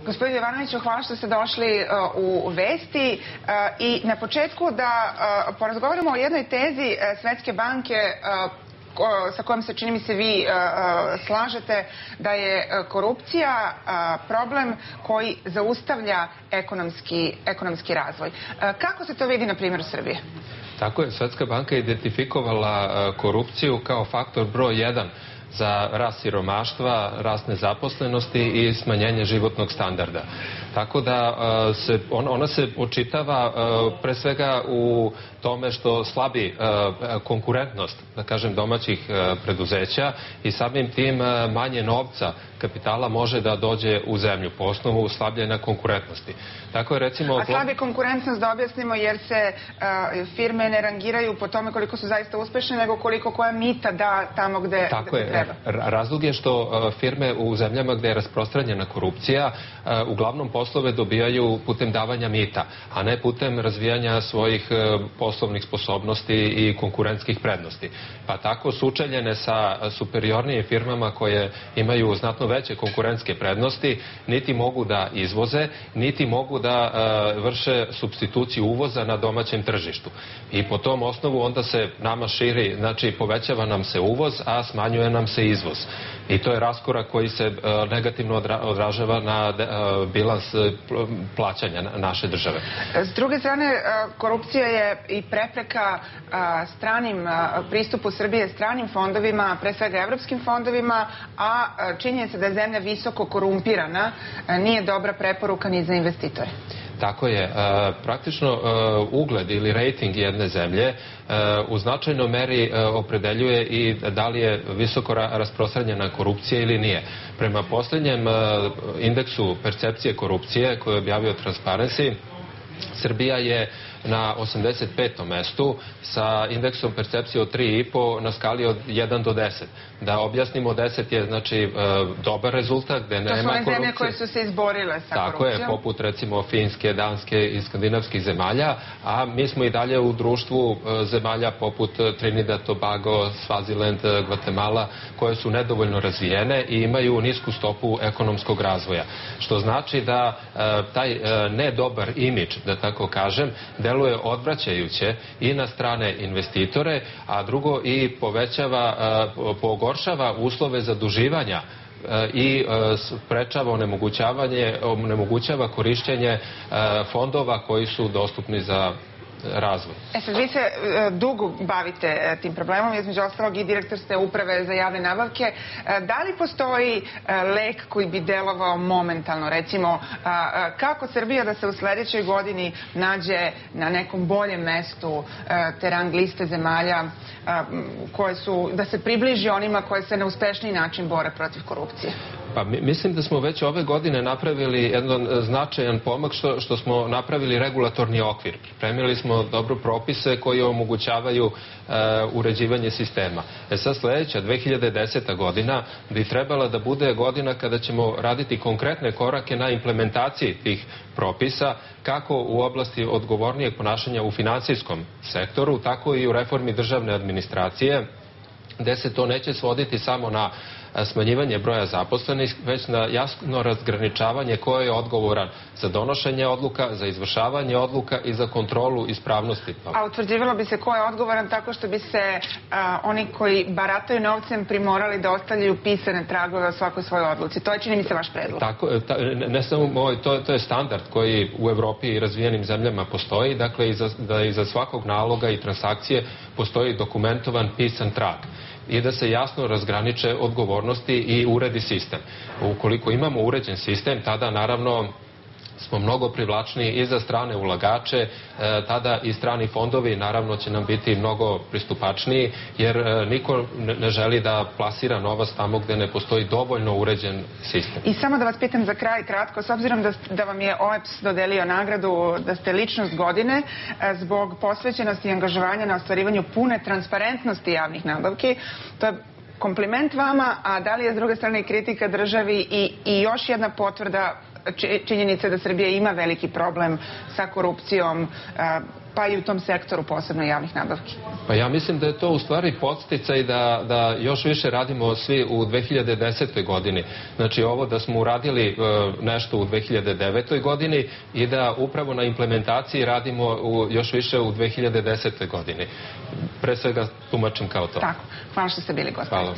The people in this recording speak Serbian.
Gospodine Jovanoviću, hvala što ste došli u Vesti i na početku da porazgovaramo o jednoj tezi Svetske banke sa kojom se, čini mi se, vi slažete, da je korupcija problem koji zaustavlja ekonomski razvoj. Kako se to vidi na primjeru Srbije? Tako je, Svetska banka je identifikovala korupciju kao faktor broj 1 za rast siromaštva, rast nezaposlenosti i smanjenje životnog standarda. Tako da ona se očitava pre svega u tome što slabi konkurentnost, da kažem, domaćih preduzeća i samim tim manje novca, kapitala može da dođe u zemlju po osnovu slabljenja konkurentnosti. Tako je, recimo... A slabi konkurentnost, da objasnimo, jer se firme ne rangiraju po tome koliko su zaista uspešne, nego koliko koja mita da tamo gde treba. Razlog je što firme u zemljama gde je rasprostranjena korupcija uglavnom poslove dobijaju putem davanja mita, a ne putem razvijanja svojih poslovnih sposobnosti i konkurentskih prednosti. Pa tako sučeljene sa superiornijim firmama koje imaju znatno veće konkurentske prednosti, niti mogu da izvoze, niti mogu da vrše supstituciju uvoza na domaćem tržištu. I po tom osnovu onda se nama širi, znači povećava nam se uvoz, a smanjuje nam se izvoz. I to je raskorak koji se negativno odražava na bilans plaćanja naše države. S druge strane, korupcija je i prepreka pristupu Srbije stranim fondovima, pre svega evropskim fondovima, a činjenica da je zemlja visoko korumpirana nije dobra preporuka ni za investitore. Tako je. Praktično ugled ili rejting jedne zemlje u značajnoj meri opredeljuje i da li je visoko rasprostranjena korupcija ili nije. Prema posljednjem indeksu percepcije korupcije koju je objavio Transparency, Srbija je na 85. mestu sa indeksom percepcije od 3,5 na skali od 1 do 10. Da objasnimo, 10 je znači dobar rezultat gde nema korupcije. To su one zemlje koje su se izborile sa korupcijom. Tako je, poput recimo Finske, Danske i skandinavskih zemalja, a mi smo i dalje u društvu zemalja poput Trinidad, Tobago, Swaziland, Gvatemala, koje su nedovoljno razvijene i imaju nisku stopu ekonomskog razvoja. Što znači da taj nedobar imidž, da tako kažem, deluje odvraćajuće i na strane investitore, a drugo i pogoršava uslove zaduživanja i sprečava onemogućava korišćenje fondova koji su dostupni za razvoj. Sad, vi se dugo bavite tim problemom, između ostalog i direktor ste Uprave za javne nabavke. Da li postoji lek koji bi delovao momentalno? Recimo, kako Srbija da se u sledećoj godini nađe na nekom boljem mestu te rang liste zemalja da se približi onima koje se na uspešniji način bore protiv korupcije? Pa mislim da smo već ove godine napravili jedan značajan pomak što smo napravili regulatorni okvir. Pripremili smo dobro propise koji omogućavaju uređivanje sistema. Sad sledeća, 2010. godina bi trebala da bude godina kada ćemo raditi konkretne korake na implementaciji tih propisa, kako u oblasti odgovornijeg ponašanja u finansijskom sektoru, tako i u reformi državne administracije, gde se to neće svoditi samo na smanjivanje broja zaposlenih, već na jasno razgraničavanje ko je odgovoran za donošenje odluka, za izvršavanje odluka i za kontrolu ispravnosti. A utvrđivalo bi se ko je odgovoran tako što bi se oni koji barataju novcem primorali da ostavljaju pisane tragove o svakoj svojoj odluci. To je, čini mi se, vaš predlog. Tako, ne samo to je standard koji u Evropi i razvijenim zemljama postoji, dakle da iza svakog naloga i transakcije postoji dokumentovan pisan trag i da se jasno razgraniče odgovornosti i uredi sistem. Ukoliko imamo uređen sistem, tada naravno smo mnogo privlačniji i za strane ulagače, tada i strani fondovi naravno će nam biti mnogo pristupačniji, jer niko ne želi da plasira novac tamo gde ne postoji dovoljno uređen sistem. I samo da vas pitam za kraj kratko, s obzirom da vam je OEBS dodelio nagradu da ste ličnost godine zbog posvećenosti i angažovanja na ostvarivanju pune transparentnosti javnih nabavki, to je kompliment vama, a da li je s druge strane i kritika državi i još jedna potvrda činjenica da Srbija ima veliki problem sa korupcijom pa i u tom sektoru posebno javnih nabavki? Pa ja mislim da je to u stvari podsticaj da još više radimo svi u 2010. godini. Znači ovo da smo uradili nešto u 2009. godini i da upravo na implementaciji radimo još više u 2010. godini. Pre svega tumačim kao to. Tako. Hvala što ste bili gosti. Hvala.